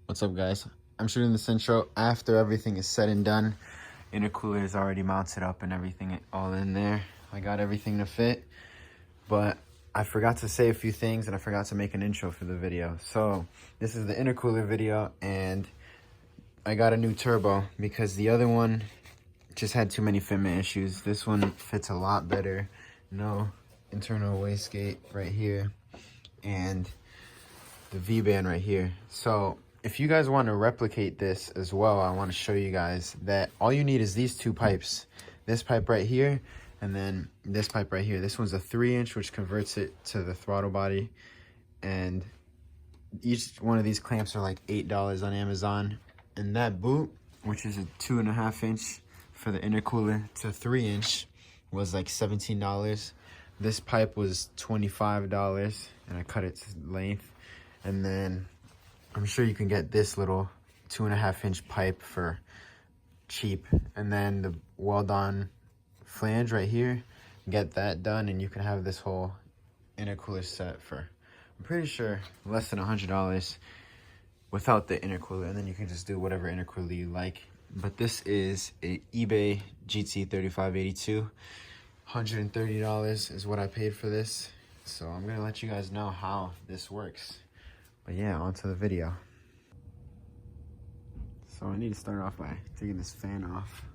What's up, guys? I'm shooting this intro after everything is said and done. Intercooler is already mounted up and everything all in there. I got everything to fit, but I forgot to say a few things and I forgot to make an intro for the video. So this is the intercooler video, and I got a new turbo because the other one just had too many fitment issues. This one fits a lot better. No internal wastegate right here and the V-band right here. So if you guys want to replicate this as well, I want to show you guys that all you need is these two pipes. This pipe right here, and then this pipe right here. This one's a 3-inch, which converts it to the throttle body. And each one of these clamps are like $8 on Amazon. And that boot, which is a 2.5-inch for the intercooler to 3-inch, was like $17. This pipe was $25, and I cut it to length. And then I'm sure you can get this little 2.5-inch pipe for cheap. And then the weld-on flange right here, get that done, and you can have this whole intercooler set for, I'm pretty sure, less than $100 without the intercooler. And then you can just do whatever intercooler you like. But this is a eBay GT3582. $130 is what I paid for this. So I'm gonna let you guys know how this works. But yeah, on to the video. So I need to start off by taking this fan off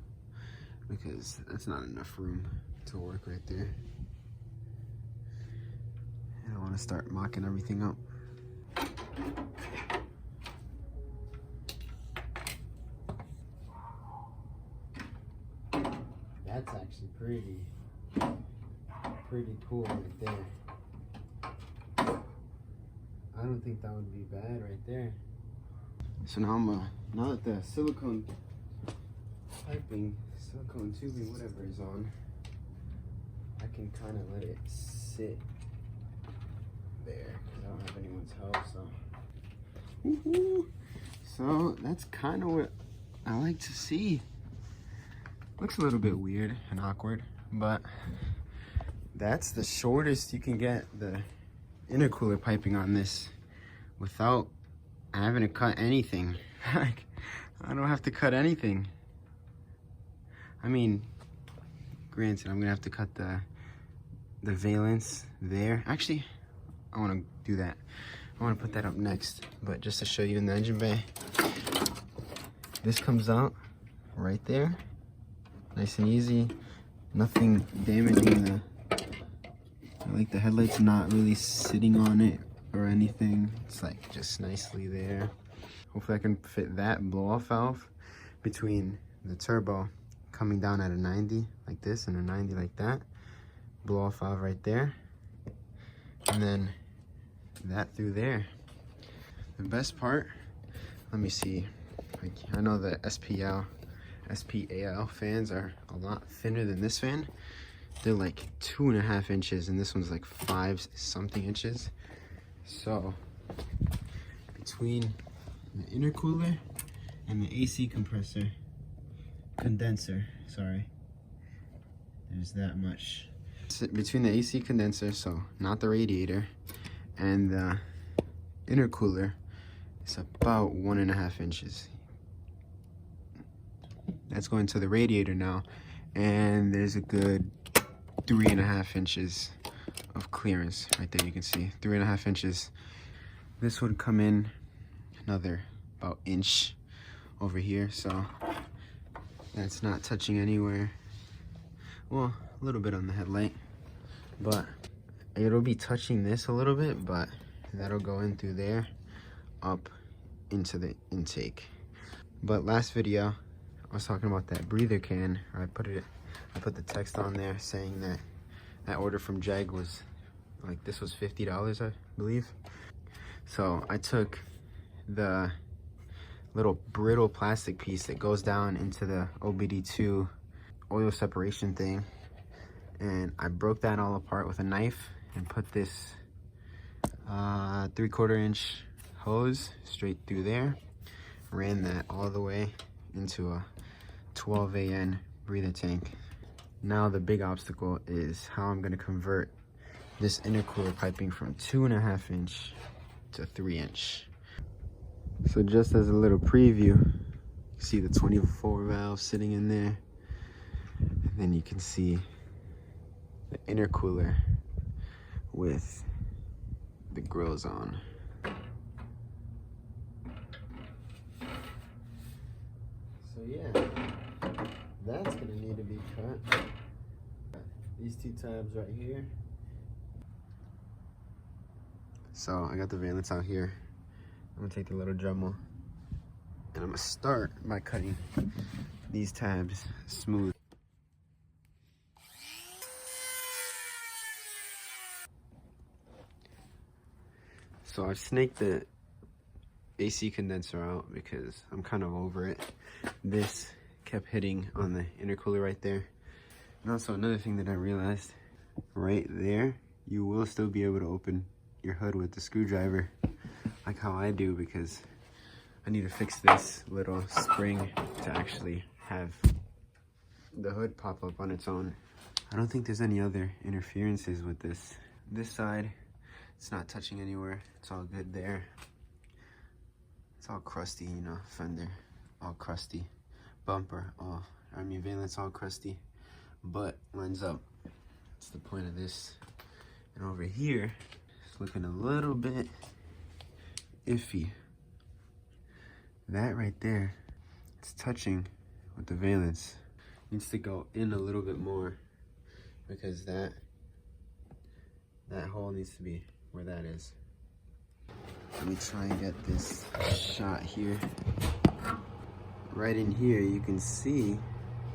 because that's not enough room to work right there. And I want to start mocking everything up. That's actually pretty cool right there. I don't think that would be bad right there. So now now that the silicone piping, silicone tubing, whatever is on, I can kind of let it sit there because I don't have anyone's help. So, so that's kind of what I like to see. Looks a little bit weird and awkward, but that's the shortest you can get the intercooler piping on this without having to cut anything. Like, I don't have to cut anything. I mean, granted, I'm gonna have to cut the valence there. Actually, I want to do that. I want to put that up next, but just to show you in the engine bay, this comes out right there, nice and easy. Nothing damaging the, like, the headlight's not really sitting on it or anything. It's like just nicely there. Hopefully I can fit that blow off valve between the turbo coming down at a 90 like this and a 90 like that. Blow off valve right there. And then that through there. The best part, let me see. Like, I know the SPAL fans are a lot thinner than this fan. They're like 2.5 inches, and this one's like 5-something inches. So between the intercooler and the AC condenser, sorry, there's that much. Between the AC condenser, so not the radiator, and the intercooler, it's about 1.5 inches. That's going to the radiator now, and there's a good 3.5 inches of clearance right there. You can see 3.5 inches. This would come in another about inch over here, so that's not touching anywhere. Well, a little bit on the headlight, but it'll be touching this a little bit, but that'll go in through there up into the intake. But last video I was talking about that breather can. I put the text on there saying that that order from Jeg was like, this was $50, I believe. So I took the little brittle plastic piece that goes down into the OBD2 oil separation thing, and I broke that all apart with a knife and put this 3/4 inch hose straight through there. Ran that all the way into a 12 AN breather tank. Now the big obstacle is how I'm going to convert this intercooler piping from 2.5 inch to 3 inch. So just as a little preview, you see the 24 valve sitting in there. And then you can see the intercooler with the grills on. So yeah, that's gonna need to be cut. These two tabs right here. So I got the valence out here. I'm gonna take the little Dremel and I'm gonna start by cutting these tabs smooth. So I've snaked the AC condenser out because I'm kind of over it. This kept hitting on the intercooler right there. And also another thing that I realized, right there, you will still be able to open your hood with the screwdriver, like how I do, because I need to fix this little spring to actually have the hood pop up on its own. I don't think there's any other interferences with this. This side, it's not touching anywhere. It's all good there. It's all crusty, you know, fender, all crusty. Bumper, valence all crusty, but lines up. That's the point of this. And over here, it's looking a little bit iffy. That right there, it's touching with the valence. Needs to go in a little bit more because that hole needs to be where that is. Let me try and get this shot here. Right in here, you can see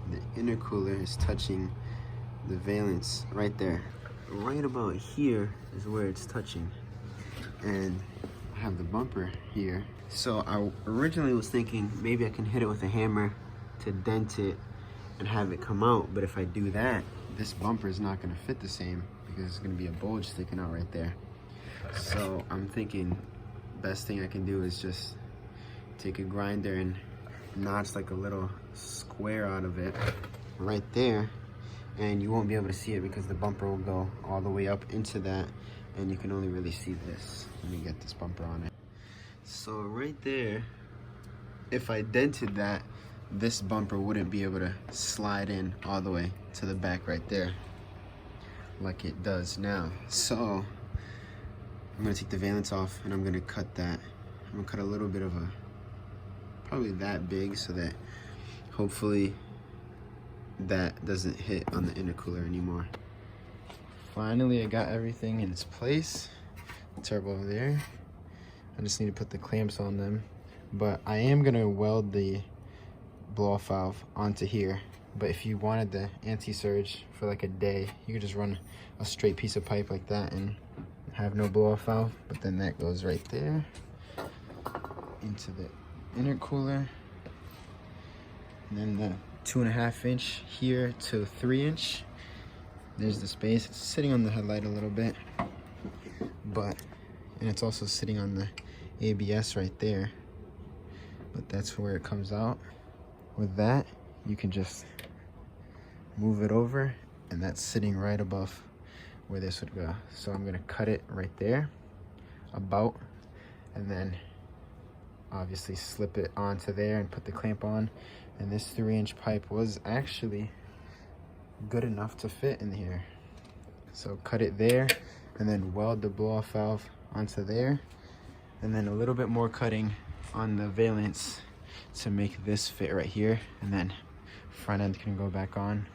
the intercooler is touching the valence right there. Right about here is where it's touching. And I have the bumper here. So I originally was thinking maybe I can hit it with a hammer to dent it and have it come out. But if I do that, this bumper is not gonna fit the same because it's gonna be a bulge sticking out right there. So I'm thinking best thing I can do is just take a grinder and notch like a little square out of it right there, and you won't be able to see it because the bumper will go all the way up into that and you can only really see this. Let me get this bumper on it. So right there, if I dented that, this bumper wouldn't be able to slide in all the way to the back right there like it does now. So I'm gonna take the valence off and I'm gonna cut that. I'm gonna cut a little bit of a, probably that big, so that hopefully that doesn't hit on the intercooler anymore. Finally, I got everything in its place. Turbo over there. I just need to put the clamps on them. But I am gonna weld the blow-off valve onto here. But if you wanted the anti-surge for like a day, you could just run a straight piece of pipe like that and have no blow-off valve. But then that goes right there into the intercooler. And then the 2.5 inch here to 3 inch. There's the space. It's sitting on the headlight a little bit, and it's also sitting on the ABS right there. But that's where it comes out. With that, you can just move it over, and that's sitting right above where this would go. So I'm gonna cut it right there, about, and then obviously slip it onto there and put the clamp on. And this 3 inch pipe was actually good enough to fit in here. So cut it there and then weld the blow-off valve onto there, and then a little bit more cutting on the valence to make this fit right here, and then front end can go back on.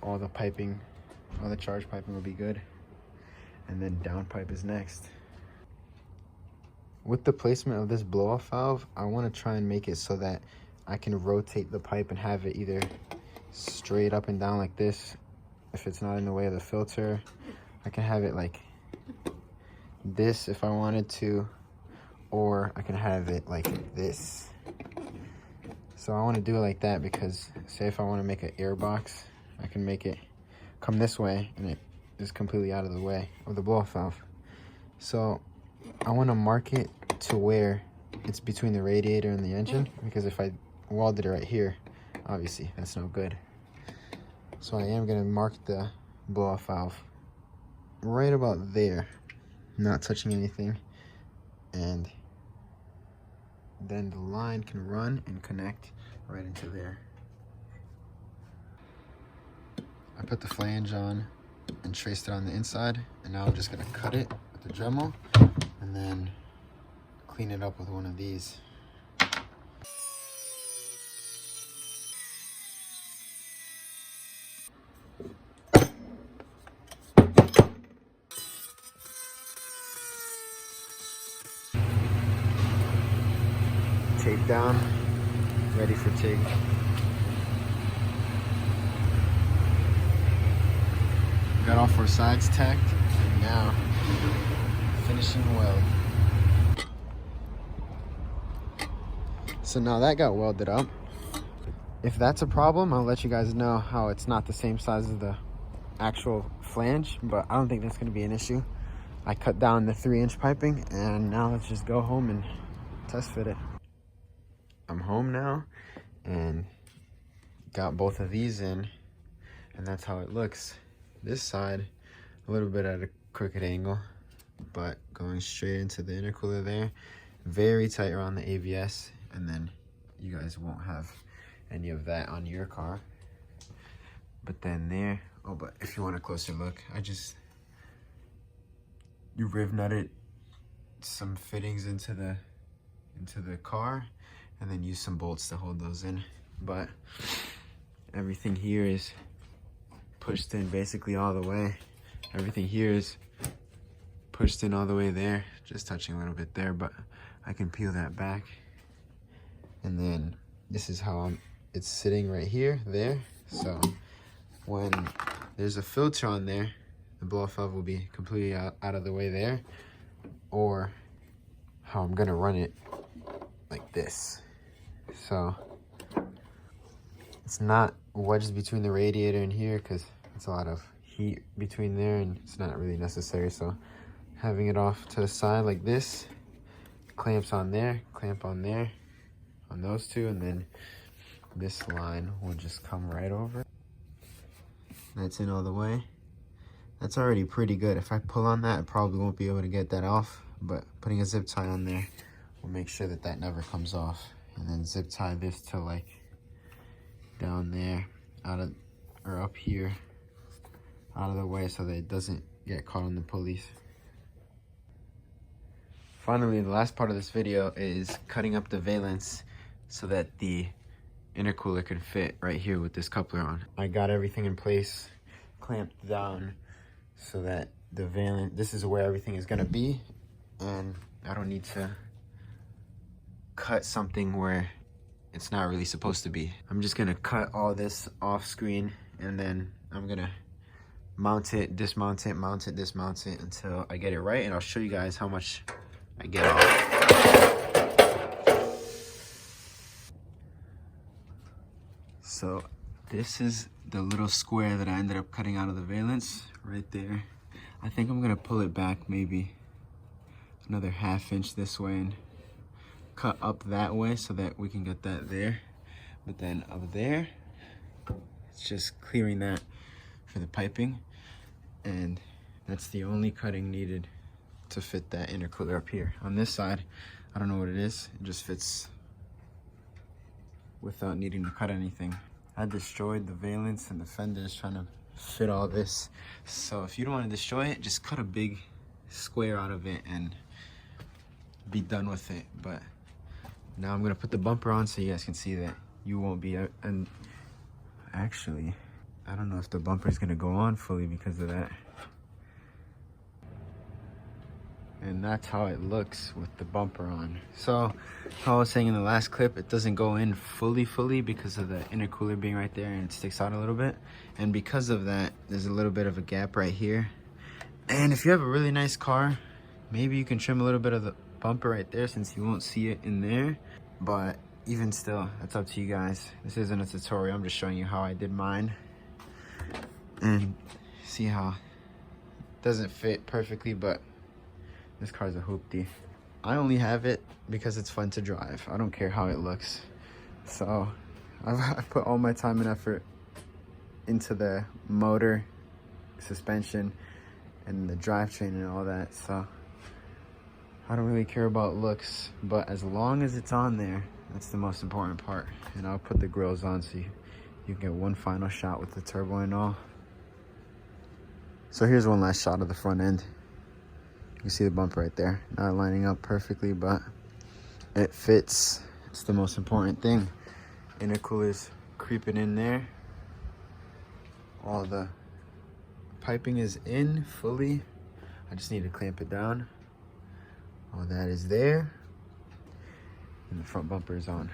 All the piping, all the charge piping will be good, and then down pipe is next. With the placement of this blow-off valve, I want to try and make it so that I can rotate the pipe and have it either straight up and down like this if it's not in the way of the filter. I can have it like this if I wanted to, or I can have it like this. So I want to do it like that because say if I want to make an air box, I can make it come this way and it is completely out of the way of the blow-off valve. So I want to mark it to where it's between the radiator and the engine, because if I welded it right here, obviously that's no good. So I am going to mark the blow-off valve right about there, not touching anything, and then the line can run and connect right into there. I put the flange on and traced it on the inside, and now I'm just gonna cut it with the Dremel and then clean it up with one of these. Tape down, ready for TIG. Got all 4 sides tacked, and now finishing weld. So now that got welded up. If that's a problem, I'll let you guys know how it's not the same size as the actual flange, but I don't think that's gonna be an issue. I cut down the 3-inch piping, and now let's just go home and test fit it. I'm home now and got both of these in, and that's how it looks. This side, a little bit at a crooked angle, but going straight into the intercooler there. Very tight around the ABS, and then you guys won't have any of that on your car. But then there, oh, but if you want a closer look, you riv nutted some fittings into the car, and then use some bolts to hold those in. But everything here is pushed in basically all the way. Everything here is pushed in all the way there, just touching a little bit there, but I can peel that back. And then this is how it's sitting right here, there. So when there's a filter on there, the blow-off valve will be completely out of the way there, or how I'm gonna run it like this. So it's not wedged between the radiator and here because it's a lot of heat between there and it's not really necessary. So having it off to the side like this, clamps on there, clamp on there, on those two, and then this line will just come right over. That's in all the way. That's already pretty good. If I pull on that, I probably won't be able to get that off, but putting a zip tie on there will make sure that that never comes off. And then zip tie this to like down there, or up here, out of the way so that it doesn't get caught on the pulleys. Finally, the last part of this video is cutting up the valence so that the intercooler can fit right here with this coupler on. I got everything in place, clamped down so that the valence, this is where everything is gonna be, and I don't need to cut something where it's not really supposed to be. I'm just gonna cut all this off screen, and then I'm gonna mount it, dismount it, mount it, dismount it until I get it right, and I'll show you guys how much I get off. So this is the little square that I ended up cutting out of the valence right there. I think I'm gonna pull it back maybe another 1/2 inch this way and cut up that way so that we can get that there. But then up there, it's just clearing that for the piping, and that's the only cutting needed to fit that intercooler up here. On this side, I don't know what it is, it just fits without needing to cut anything. I destroyed the valence and the fenders trying to fit all this. So if you don't want to destroy it, just cut a big square out of it and be done with it. But now I'm gonna put the bumper on so you guys can see that you won't be, and actually, I don't know if the bumper is gonna go on fully because of that. And that's how it looks with the bumper on. So how I was saying in the last clip, it doesn't go in fully because of the intercooler being right there and it sticks out a little bit. And because of that, there's a little bit of a gap right here. And if you have a really nice car, maybe you can trim a little bit of the bumper right there since you won't see it in there. But even still, that's up to you guys. This isn't a tutorial, I'm just showing you how I did mine. And see how it doesn't fit perfectly, but this car's a hoopty. I only have it because it's fun to drive. I don't care how it looks. So I put all my time and effort into the motor, suspension, and the drivetrain and all that. So I don't really care about looks, but as long as it's on there, that's the most important part. And I'll put the grills on so you can get one final shot with the turbo and all. So here's one last shot of the front end. You can see the bumper right there. Not lining up perfectly, but it fits. It's the most important thing. Intercooler's creeping in there. All the piping is in fully. I just need to clamp it down. All that is there. And the front bumper is on.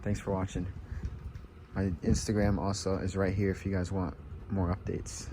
Thanks for watching. My Instagram also is right here if you guys want more updates.